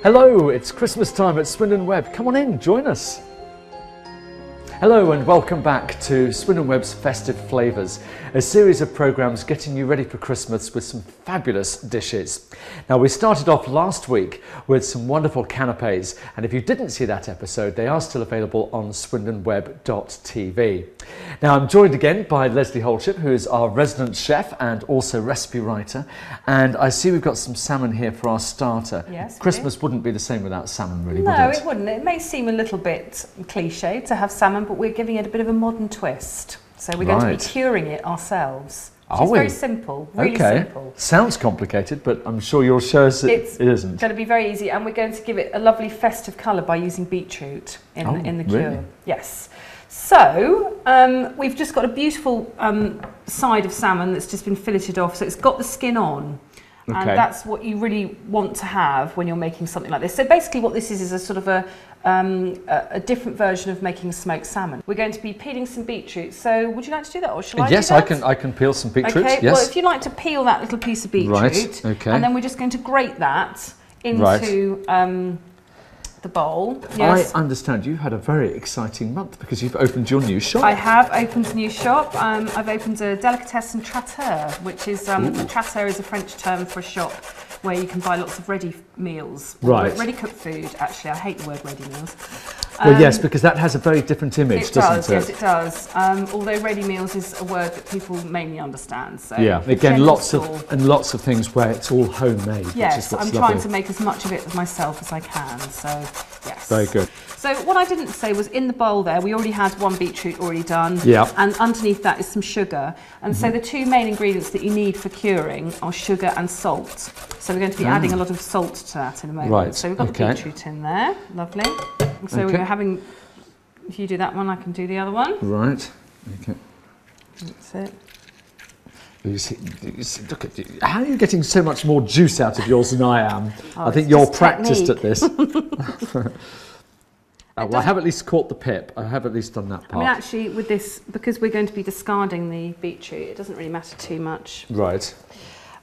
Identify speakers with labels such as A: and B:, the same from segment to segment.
A: Hello, it's Christmas time at Swindonweb. Come on in, join us. Hello and welcome back to Swindonweb's Festive Flavours, a series of programmes getting you ready for Christmas with some fabulous dishes. Now, we started off last week with some wonderful canapes, and if you didn't see that episode, they are still available on swindonweb.tv. Now, I'm joined again by Lesley Holdship, who is our resident chef and also recipe writer, and I see we've got some salmon here for our starter.
B: Yes,
A: Christmas wouldn't be the same without salmon, really, would it?
B: No, it wouldn't. It may seem a little bit cliche to have salmon, but we're giving it a bit of a modern twist. So we're going to be curing it ourselves. Which is very simple, really simple.
A: Sounds complicated, but I'm sure you'll show us it isn't.
B: It's going to be very easy, and we're going to give it a lovely festive colour by using beetroot in the cure.
A: Really?
B: Yes. So we've just got a beautiful side of salmon that's just been filleted off, so it's got the skin on. And that's what you really want to have when you're making something like this. So basically what this is a sort of a different version of making smoked salmon. We're going to be peeling some beetroot. So would you like to do that, or shall I do that?
A: Yes, I can peel some beetroot.
B: Okay,
A: yes.
B: well, if you'd like to peel that little piece of beetroot, and then we're just going to grate that into the bowl. Yes.
A: I understand you had a very exciting month because you've opened your new shop.
B: I have opened a new shop. I've opened a delicatessen traiteur, which is a traiteur is a French term for a shop where you can buy lots of ready meals, ready cooked food. Actually, I hate the word ready meals.
A: Well, yes, because that has a very different image, doesn't it?
B: Yes, it does. Although ready meals is a word that people mainly understand. So
A: yeah, again, lots of things where it's all homemade.
B: Yes,
A: which is what's
B: I'm trying to make as much of it myself as I can. So yes,
A: very good.
B: So what I didn't say was in the bowl there, we already had one beetroot already done.
A: Yeah.
B: And underneath that is some sugar. And so the two main ingredients that you need for curing are sugar and salt. So we're going to be adding a lot of salt to that in a moment.
A: Right.
B: So we've got the beetroot in there. Lovely. So we're having, if you do that one, I can do the other one.
A: Right. Okay.
B: That's it.
A: You see, look at you. How are you getting so much more juice out of yours than I am? I think you're practiced at this. Well, I have at least caught the pip. I have at least done that part.
B: I mean, actually, with this, because we're going to be discarding the beetroot, it doesn't really matter too much.
A: Right.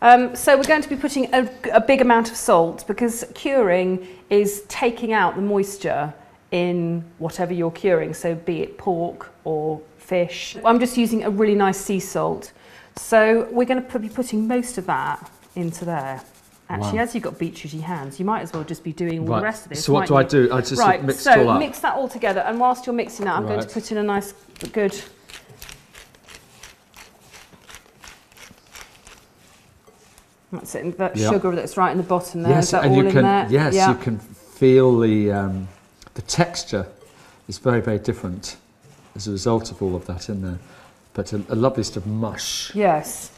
B: So we're going to be putting a big amount of salt, because curing is taking out the moisture in whatever you're curing, so be it pork or fish. I'm just using a really nice sea salt. So we're going to be putting most of that into there. Actually, as you've got beetrooty hands, you might as well just be doing all the rest of this.
A: So what do I do? I just mix it all up.
B: So mix that all together, and whilst you're mixing that, I'm going to put in a nice, good. That's it. And that sugar that's right in the bottom there.
A: Yes,
B: is that
A: and
B: all
A: you
B: in
A: can.
B: there?
A: Yes, you can feel the texture is very, very different as a result of all of that in there. But a lovely sort of mush.
B: Yes.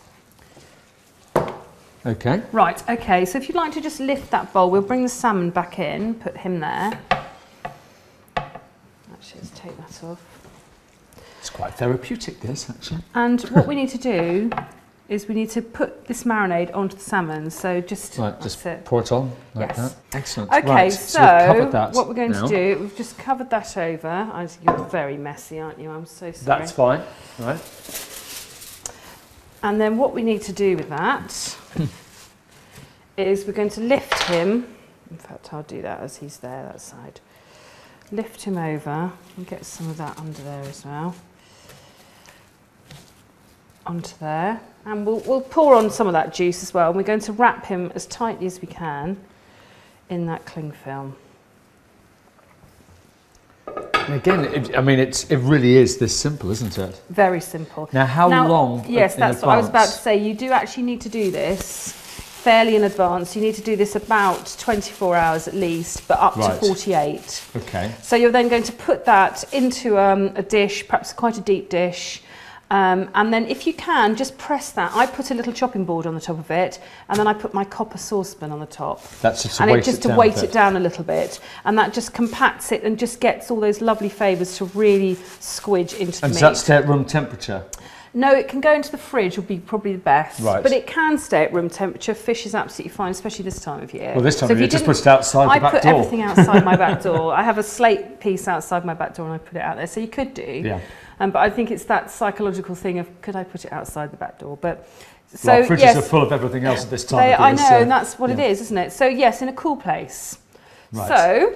A: Okay.
B: Right, okay, so if you'd like to just lift that bowl, we'll bring the salmon back in, put him there. Actually, let's take that off.
A: It's quite therapeutic, this, actually.
B: And what we need to do is we need to put this marinade onto the salmon, so just...
A: Right, just pour it on like that. Excellent.
B: Okay,
A: right,
B: so
A: we've covered that
B: what we're going to do, we've just covered that over. You're very messy, aren't you? I'm so sorry.
A: That's fine, right.
B: And then what we need to do with that is we're going to lift him. In fact, I'll do that as he's there, that side. Lift him over and get some of that under there as well. Onto there. And we'll pour on some of that juice as well. And we're going to wrap him as tightly as we can in that cling film.
A: Again, I mean, it really is this simple, isn't it?
B: Very simple.
A: Now, how long?
B: Yes, that's what I was about to say. You do actually need to do this fairly in advance. You need to do this about 24 hours at least, but up to 48.
A: Okay.
B: So you're then going to put that into a dish, perhaps quite a deep dish. And then if you can, just press that. I put a little chopping board on the top of it, and then I put my copper saucepan on the top.
A: That's just
B: to weight it down a little bit. And that just compacts it and just gets all those lovely flavours to really squidge into the meat.
A: And does that stay at room temperature?
B: No, it can go into the fridge, would be probably the best.
A: Right.
B: But it can stay at room temperature. Fish is absolutely fine, especially this time of year.
A: Well, this time of year, just put it outside the back door.
B: I put everything outside my back door. I have a slate piece outside my back door and I put it out there. So you could do.
A: Yeah.
B: But I think it's that psychological thing of, could I put it outside the back door? But so
A: well, fridges are full of everything else at this time of year.
B: I know, and that's what it is, isn't it? So yes, in a cool place.
A: Right.
B: So,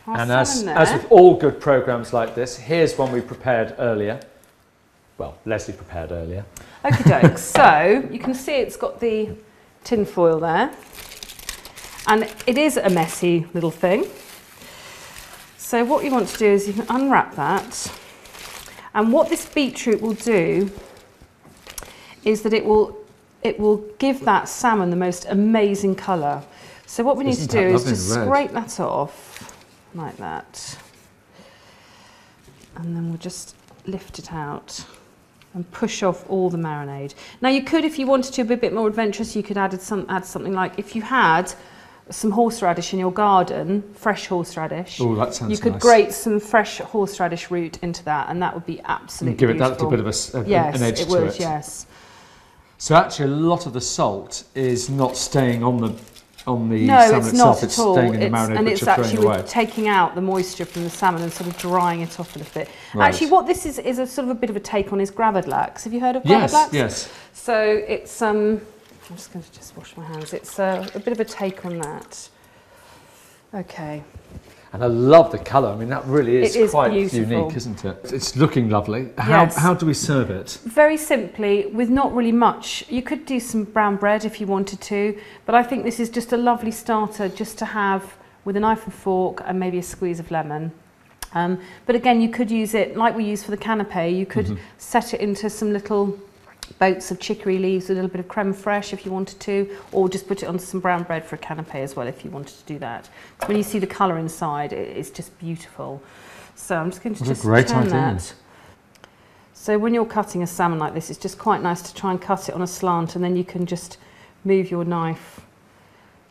A: and as with all good programmes like this, here's one we prepared earlier. Well, Lesley prepared earlier.
B: Okie doke. So you can see it's got the tin foil there, and it is a messy little thing. So what you want to do is you can unwrap that, and what this beetroot will do is that it will give that salmon the most amazing colour. So what we need to do is just scrape that off like that, and then we'll just lift it out and push off all the marinade. Now you could, if you wanted to be a bit more adventurous, you could add something like, if you had some horseradish in your garden, fresh horseradish.
A: Oh, that sounds nice.
B: You could grate some fresh horseradish root into that, and that would be absolutely
A: give it
B: beautiful.
A: that little bit of an edge to it.
B: Yes, it would, yes.
A: So actually a lot of the salt is not staying on the salmon
B: it's
A: itself,
B: not
A: it's
B: at all.
A: staying in the marinade,
B: and
A: which
B: it's
A: you're throwing
B: actually
A: away.
B: taking out the moisture from the salmon and sort of drying it off a little bit.
A: Right.
B: Actually, what this is a sort of a bit of a take on is gravadlax. Have you heard of gravadlax?
A: Yes.
B: So it's I'm just going to wash my hands. It's a bit of a take on that. Okay.
A: And I love the colour. I mean, that really is quite
B: beautiful.
A: unique, isn't it? It's looking lovely.
B: Yes.
A: How do we serve it?
B: Very simply, with not really much. You could do some brown bread if you wanted to, but I think this is just a lovely starter just to have with a knife and fork and maybe a squeeze of lemon. But again, you could use it like we use for the canapé. You could set it into some little boats of chicory leaves, a little bit of creme fraiche if you wanted to, or just put it onto some brown bread for a canapé as well if you wanted to do that. When you see the colour inside, it's just beautiful. So I'm just going to turn that. So when you're cutting a salmon like this, it's just quite nice to try and cut it on a slant, and then you can just move your knife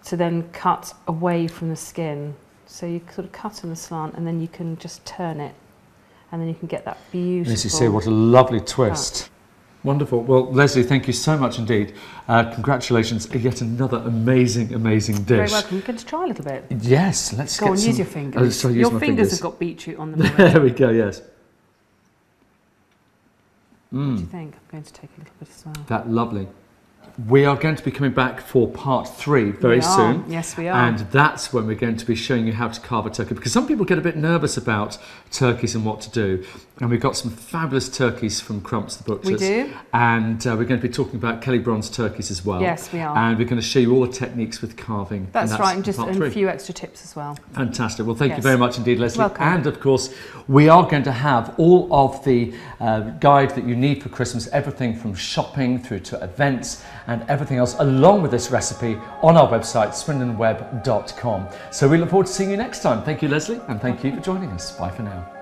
B: to then cut away from the skin. So you sort of cut on the slant, and then you can just turn it, and then you can get that beautiful.
A: As you see, what a lovely twist. Wonderful. Well, Lesley, thank you so much indeed. Congratulations. Yet another amazing dish.
B: Very welcome. You're going to try a little bit.
A: Yes, let's
B: go
A: get
B: on,
A: some...
B: use your fingers. Your fingers have got beetroot on them already.
A: There we go, yes.
B: What do you think? I'm going to take a little bit as well.
A: That's lovely. We are going to be coming back for part 3 very soon.
B: Yes, we are.
A: And that's when we're going to be showing you how to carve a turkey, because some people get a bit nervous about turkeys and what to do. And we've got some fabulous turkeys from Crumps the Butchers.
B: We do.
A: And we're going to be talking about Kelly Bronze turkeys as well.
B: Yes, we are.
A: And we're going to show you all the techniques with carving.
B: That's right, and just a few extra tips as well.
A: Fantastic. Well, thank you very much indeed, Lesley.
B: Welcome.
A: And of course, we are going to have all of the guide that you need for Christmas, everything from shopping through to events and everything else, along with this recipe on our website, swindonweb.com. So we look forward to seeing you next time. Thank you, Lesley, and thank you for joining us. Bye for now.